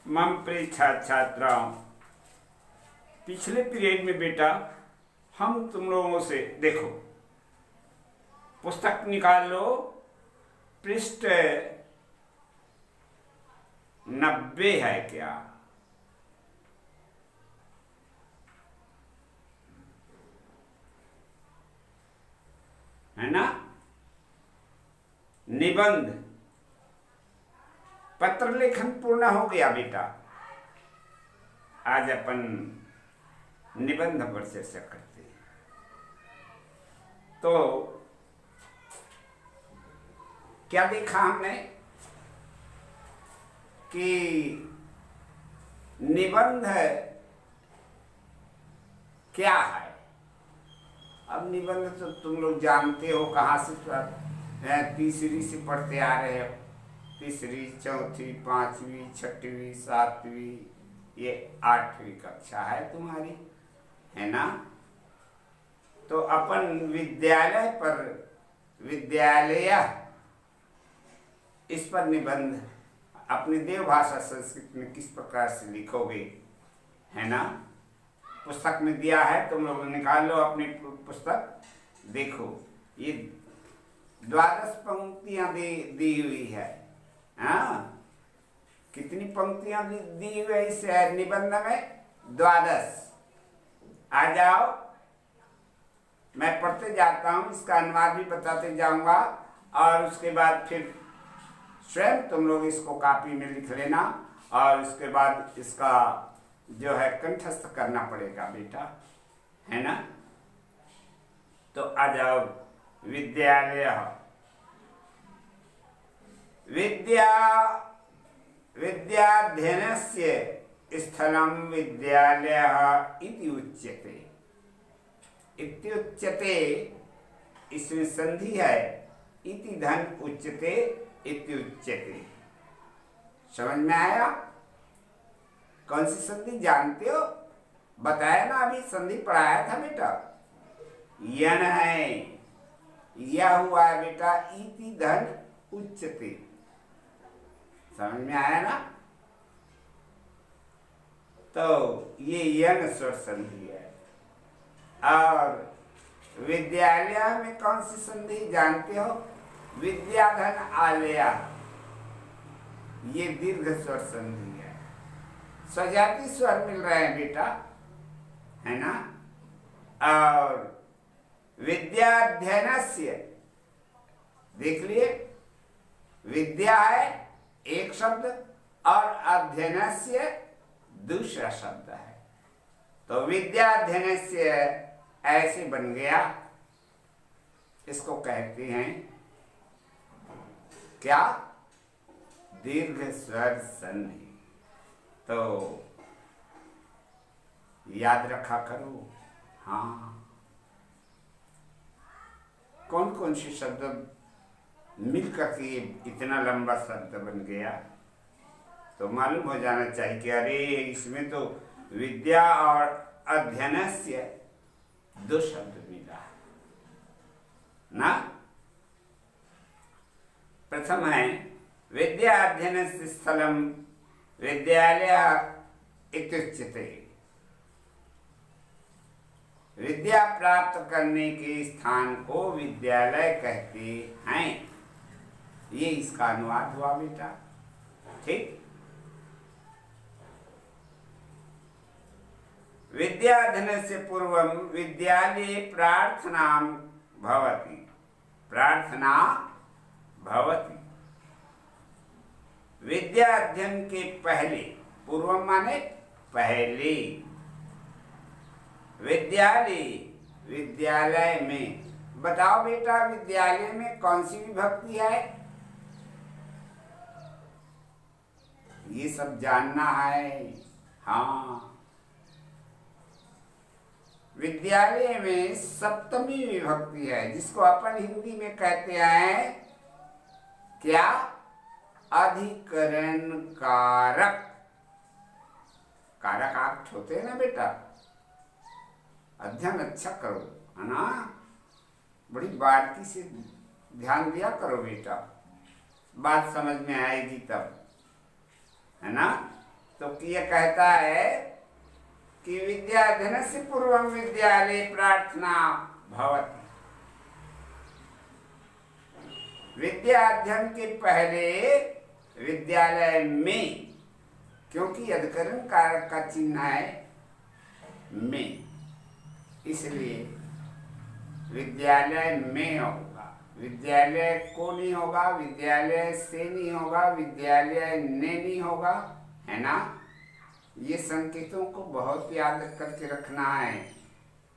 मम प्रिय छात्र छात्राओं, पिछले पीरियड में बेटा हम तुम लोगों से देखो, पुस्तक निकाल लो, पृष्ठ 90 है क्या? है ना? निबंध पत्र लेखन पूर्ण हो गया बेटा। आज अपन निबंध पर चर्चा करते हैं। तो क्या देखा हमने कि निबंध क्या है? अब निबंध तो तुम लोग जानते हो, कहाँ से तीसरी से पढ़ते आ रहे हो। तीसरी, चौथी, पांचवी, छठवीं, सातवीं, ये 8वीं कक्षा है तुम्हारी, है ना? तो अपन विद्यालय इस पर निबंध अपनी देवभाषा संस्कृत में किस प्रकार से लिखोगे, है ना? पुस्तक में दिया है, तुम लोग निकाल लो अपनी पुस्तक। देखो, ये 12 पंक्तियां दी हुई है। हाँ, कितनी पंक्तियां दी हुई है इस निबंध में? 12। आ जाओ, मैं पढ़ते जाता हूं, इसका अनुवाद भी बताते जाऊंगा और उसके बाद फिर स्वयं तुम लोग इसको कॉपी में लिख लेना और उसके बाद इसका जो है कंठस्थ करना पड़ेगा बेटा, है ना? तो आ जाओ। विद्यालय विद्याध्ययनस्य स्थलं विद्यालयः इति उच्यते। इत्युच्यते इसमें संधि है, इति धन उच्यते इत्युच्यते। समझ में आया? कौन सी संधि जानते हो? बताया ना, अभी संधि पढ़ाया था बेटा। यन है, यह हुआ है बेटा इति धन उच्यते। समझ में आया ना? तो ये यन स्वर संधि है। और विद्यालय में कौन सी संधि जानते हो? विद्याधन आलया, ये दीर्घ स्वर संधि है। स्वजाति स्वर मिल रहे हैं बेटा, है ना? और विद्याध्ययनस्य, देख लिए, विद्या है एक शब्द और अध्ययनस्य दूसरा शब्द है। तो विद्याध्ययनस्य ऐसे बन गया। इसको कहते हैं क्या? दीर्घ स्वर संधि। तो याद रखा करो। हाँ, कौन कौन से शब्द मिलकर के इतना लंबा शब्द बन गया, तो मालूम हो जाना चाहिए कि अरे इसमें तो विद्या और अध्ययनस्य 2 शब्द मिला ना। प्रथम है विद्या अध्ययनस्य स्थलम विद्यालय इत्युच्यते। विद्या प्राप्त करने के स्थान को विद्यालय कहते हैं। ये इसका अनुवाद हुआ बेटा, ठीक? विद्याध्ययनस्य पूर्वं विद्यालये प्रार्थना भवति। प्रार्थना भवति। विद्या अध्ययन के पहले, पूर्वम माने पहले, विद्यालय में। बताओ बेटा, विद्यालय में कौन सी विभक्ति है? ये सब जानना है। हाँ, विद्यालय में सप्तमी विभक्ति है, जिसको अपन हिंदी में कहते हैं क्या? अधिकरण कारक। कारक आप होते हैं ना बेटा। अध्ययन अच्छा करो, है ना? बड़ी बारीकी से ध्यान दिया करो बेटा, बात समझ में आएगी तब, है ना? तो क्योंकि यह कहता है कि विद्याध्ययनस्य पूर्वं विद्यालये प्रार्थना भवति। विद्या अध्ययन के पहले विद्यालय में, क्योंकि अधिकरण कारक का चिन्ह है में, इसलिए विद्यालय में होगा। विद्यालय को नहीं होगा, विद्यालय से नहीं होगा, विद्यालय ने नहीं होगा, है ना। ये संकेतों को बहुत याद करके रखना है।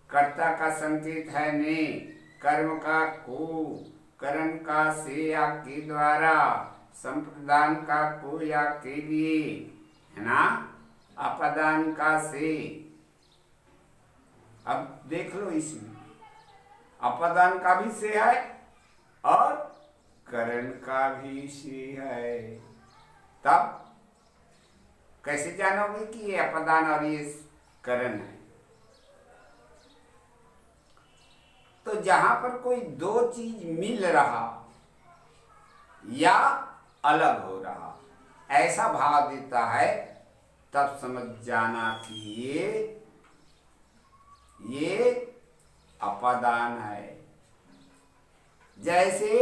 कर्ता का संकेत है ने, कर्म का को, करण का से या के द्वारा, संप्रदान का को या के लिए, है ना, अपदान का से। अब देख लो, इसमें अपदान का भी से है और करण का भी से है। तब कैसे जानोगे कि ये अपदान और ये करण है? तो जहां पर कोई दो चीज मिल रहा या अलग हो रहा, ऐसा भाव देता है, तब समझ जाना कि ये अपदान है। जैसे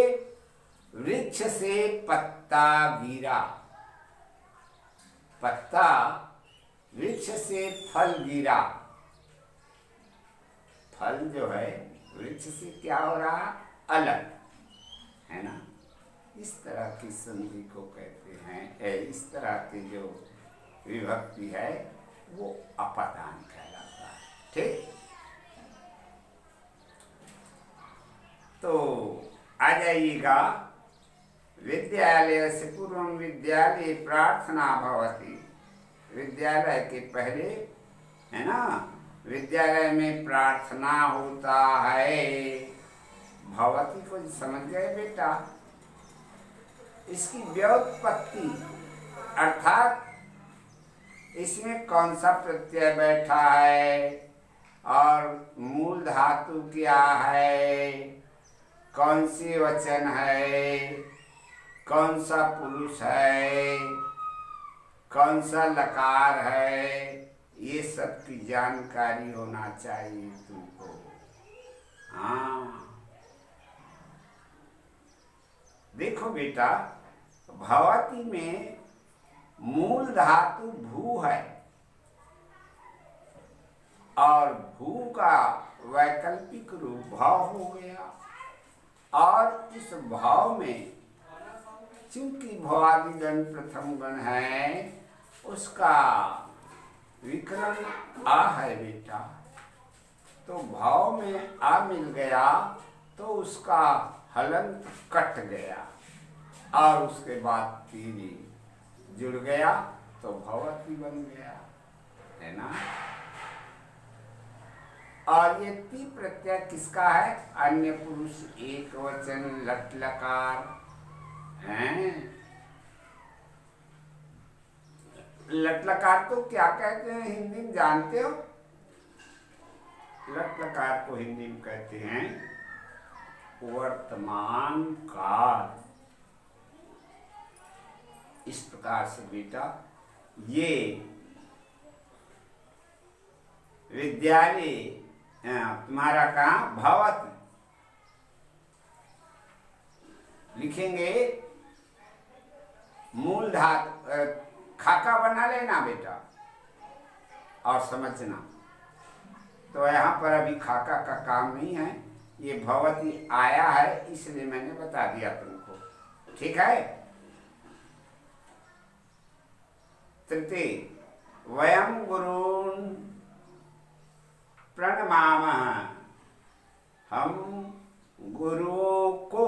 वृक्ष से पत्ता गिरा, पत्ता वृक्ष से फल गिरा, फल जो है वृक्ष से क्या हो रहा, अलग, है ना। इस तरह की संधि को कहते हैं, इस तरह की जो विभक्ति है वो अपदान कहलाता है। ठीक, तो आ जाइएगा। विद्यालय से पूर्व विद्यालय प्रार्थना भवति। विद्यालय के पहले, है ना, विद्यालय में प्रार्थना होता है। भवति को समझ गए बेटा? इसकी व्युत्पत्ति अर्थात इसमें कौन सा प्रत्यय बैठा है और मूल धातु क्या है, कौन सी वचन है, कौन सा पुरुष है, कौन सा लकार है, ये सब की जानकारी होना चाहिए तुमको। हाँ, देखो बेटा, भवति में मूल धातु भू है और भू का वैकल्पिक रूप भाव हो गया, और इस भाव में चूंकि भवादि गण प्रथम गण है, उसका विकरण आ है बेटा, तो भाव में आ मिल गया तो उसका हलंत कट गया और उसके बाद तीरी जुड़ गया तो भवती बन गया, है ना। और ये ती प्रत्यय किसका है? अन्य पुरुष एक वचन लट लकार हैं। लट लकार को क्या कहते हैं हिंदी में जानते हो? लट लकार को हिंदी में कहते हैं वर्तमान काल। इस प्रकार से बेटा ये विद्यालय तुम्हारा कहाँ भवति लिखेंगे, मूल धातु खाका बना लेना बेटा और समझना। तो यहाँ पर अभी खाका का काम नहीं है, ये भवति आया है इसलिए मैंने बता दिया तुमको, ठीक है। तृतीय, वयं गुरून् प्रणमामः। हम गुरुओं को,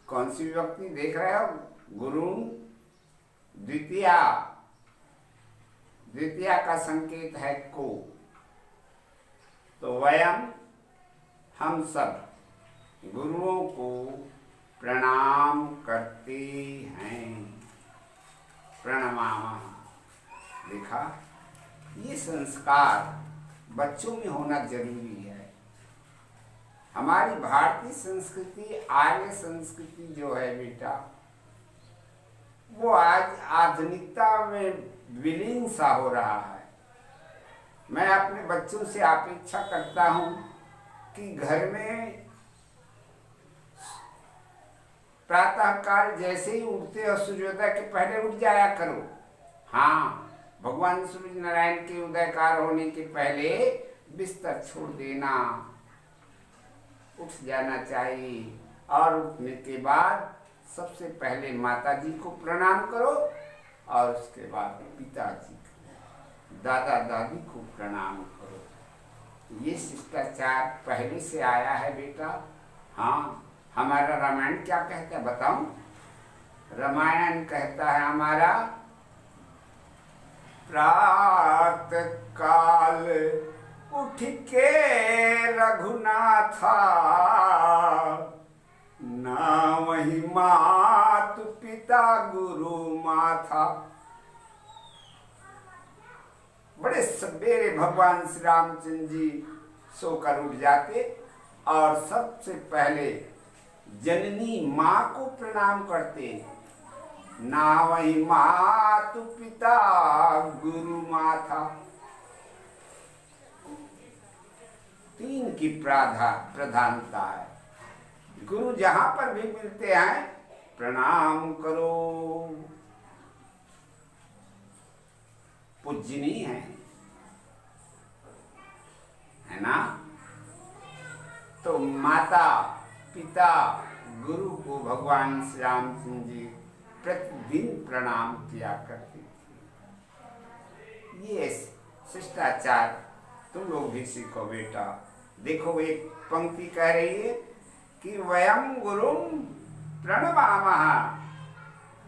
कौन सी विभक्ति देख रहे हो? गुरून् द्वितीया, द्वितीया का संकेत है को, तो वयं हम सब गुरुओं को प्रणाम करते हैं। प्रणमामः, देखा, ये संस्कार बच्चों में होना जरूरी है। हमारी भारतीय संस्कृति, आर्य संस्कृति जो है बेटा, वो आज आधुनिकता में विलीन सा हो रहा है। मैं अपने बच्चों से अपेक्षा करता हूं कि घर में प्रातः काल जैसे ही उठते हो सूर्योदय के पहले उठ जाया करो। हाँ, भगवान सूर्य नारायण के उदयकार होने के पहले बिस्तर छोड़ देना, उठ जाना चाहिए। और उठने के बाद सबसे पहले माता जी को प्रणाम करो और उसके बाद पिताजी को, दादा दादी को प्रणाम करो। ये शिष्टाचार पहले से आया है बेटा। हाँ, हमारा रामायण क्या कहता है बताऊं? रामायण कहता है हमारा, प्रातः काल उठ के रघुनाथा, ना वही मातु पिता गुरु माथा। बड़े सवेरे भगवान श्री रामचंद्र जी सोकर उठ जाते और सबसे पहले जननी माँ को प्रणाम करते। ना वही मातु पिता गुरु माथा। तीन की प्रधानता है। गुरु जहां पर भी मिलते हैं प्रणाम करो, पूजनी है ना? तो माता पिता गुरु को भगवान श्री रामचंद्र जी प्रतिदिन प्रणाम किया करते थे। ये शिष्टाचार तुम लोग भी सीखो बेटा। देखो एक पंक्ति कह रही है कि वयम गुरुम प्रणमामः,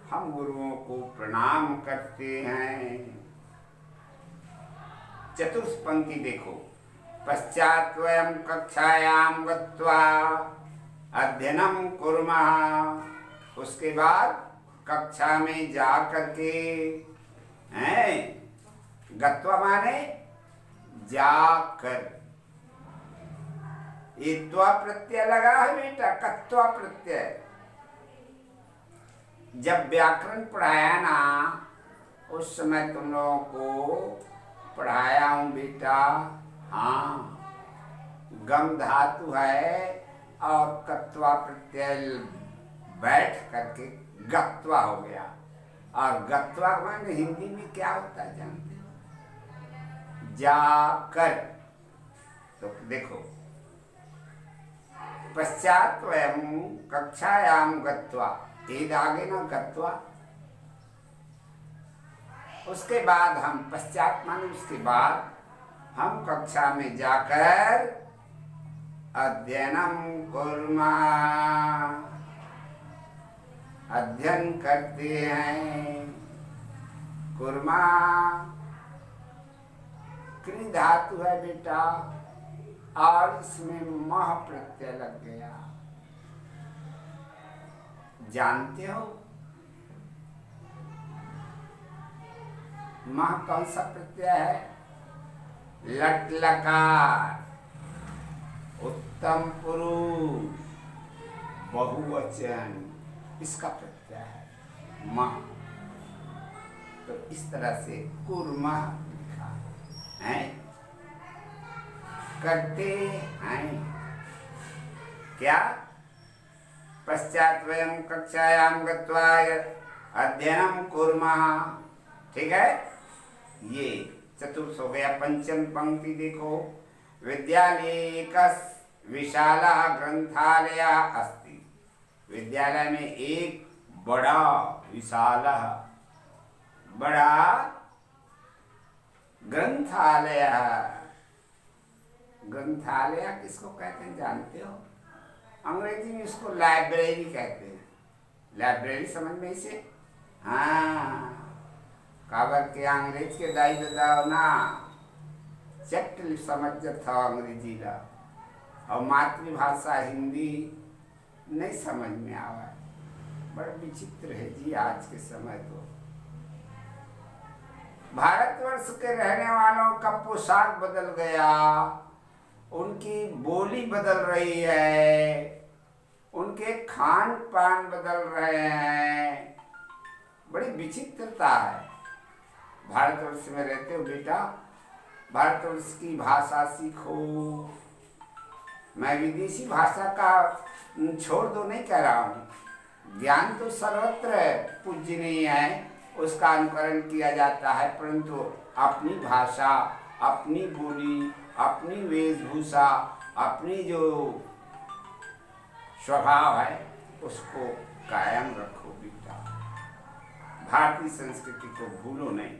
हम गुरुओं को प्रणाम करते हैं। चतुर्थ पंक्ति देखो, पश्चात वयम कक्षायाम गत्वा अध्ययनम कुर्मः, उसके बाद कक्षा में जा करके, हैं, गत्वा माने जाकर, ये त्वा प्रत्यय लगा है बेटा, कत्वा प्रत्यय। जब व्याकरण पढ़ाया ना उस समय तुम लोगों को पढ़ाया हूं बेटा। हाँ, गम धातु है और कत्वा प्रत्यय बैठ करके गत्वा हो गया। और गत्वा माने हिंदी में क्या होता है जानते हो? जाकर। तो देखो, पश्चात वयम कक्षायाम गत्वा, एक आगे ना गत्वा, उसके बाद हम, पश्चात माने उसके बाद हम कक्षा में जाकर अध्ययनम कुर्मः, अध्ययन करते हैं। कुर्मः क्रि धातु है बेटा और इसमें मह प्रत्यय लग गया। जानते हो मह कौन सा प्रत्यय है? लट लकार, उत्तम पुरुष, बहुवचन, इसका प्रत्यय है मह। तो इस तरह से कुर्मः लिखा है, करते हैं। क्या? पश्चात वयम कक्षायाम गत्वा अध्ययनम कुर्मः। ठीक है, ये चतुर्थ हो गया। पंचम पंक्ति देखो, विद्यालये विशाला ग्रंथालय अस्ति, विद्यालय में एक बड़ा विशाल बड़ा ग्रंथालय। ग्रंथालय किसको कहते हैं जानते हो? अंग्रेजी में इसको लाइब्रेरी कहते हैं। लाइब्रेरी समझ में इसे? हाँ, काबर के अंग्रेज के दाई दादा ना चट समझ था अंग्रेजी ला, और मातृभाषा हिंदी नहीं समझ में आवा। बड़ा विचित्र है जी आज के समय। तो भारतवर्ष के रहने वालों का पोशाक बदल गया, उनकी बोली बदल रही है, उनके खान पान बदल रहे हैं। बड़ी विचित्रता है। भारतवर्ष में रहते हो बेटा, भारतवर्ष की भाषा सीखो। मैं विदेशी भाषा का छोड़ दो नहीं कह रहा हूँ, ज्ञान तो सर्वत्र पूजनीय है, उसका अनुकरण किया जाता है, परंतु अपनी भाषा, अपनी बोली, अपनी वेशभूषा, अपनी जो स्वभाव है उसको कायम रखो बेटा। भारतीय संस्कृति को भूलो नहीं।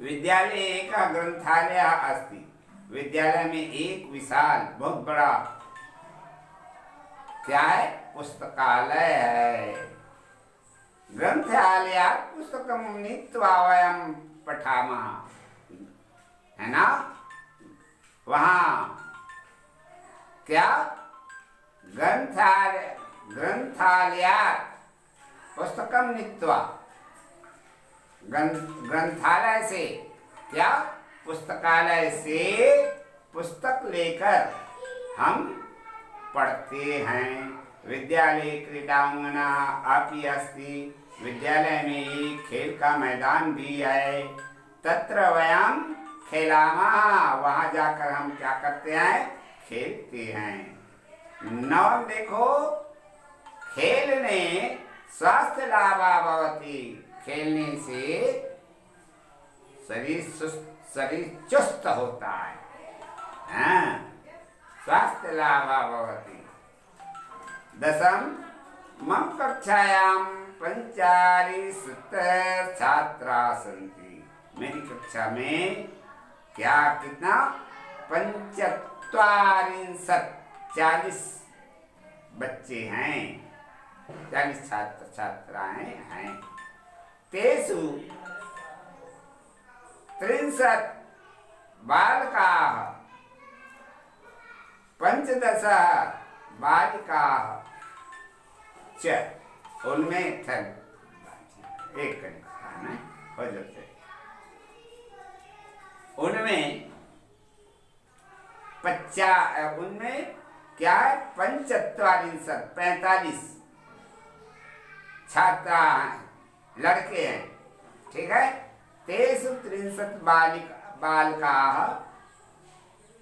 विद्यालय एक ग्रंथालय अस्ति। विद्यालय में एक विशाल बहुत बड़ा क्या है, पुस्तकालय है। ग्रंथालय पुस्तकम नीत्वा वयम पठामः, है ना। वहां क्या, ग्रंथालयात् पुस्तकम नीत्वा, ग्रंथालय से क्या, पुस्तकालय से पुस्तक लेकर हम पढ़ते हैं। विद्यालय क्रीडांगना अपि अस्ति। विद्यालय में एक खेल का मैदान भी है। तत्र वयम खेलामः, वहां जाकर हम क्या करते हैं, खेलते हैं। नौ देखो, खेलने स्वास्थ्य लाभा भवति। खेलने से शरीर चुस्त होता है, हाँ? स्वास्थ्य लाभा भवति। दशम, मम कक्षायां 45 छात्रा सन्ति। मेरी कक्षा में क्या, कितना, 45, 40 बच्चे हैं, 40 छात्र छात्राएं हैं। तेषु 63 बालकाः, 15 बालिकाः च। उनमें एक हो जाते, उनमें उनमें क्या है, 45 छात्रा लड़के हैं, ठीक है। 63 बालिकाः,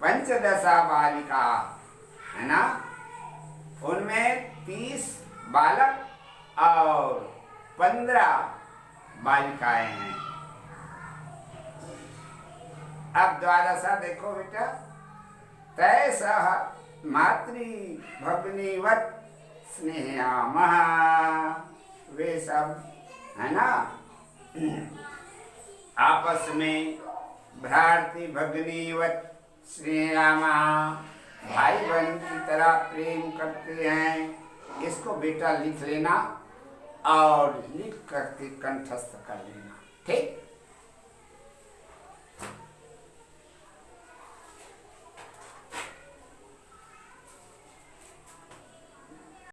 15 बालिका, है ना। उनमें 30 बालक और 15 बालिकाएं हैं। अब द्वादशा देखो बेटा, तैसह मातृ भगिनीवत् स्नेहामः। वे सब, है ना, आपस में भ्रातृ भगिनीवत् स्नेहामः, भाई बहन की तरह प्रेम करते हैं। इसको बेटा लिख लेना और लिख करके कंठस्थ कर लेना, ठीक।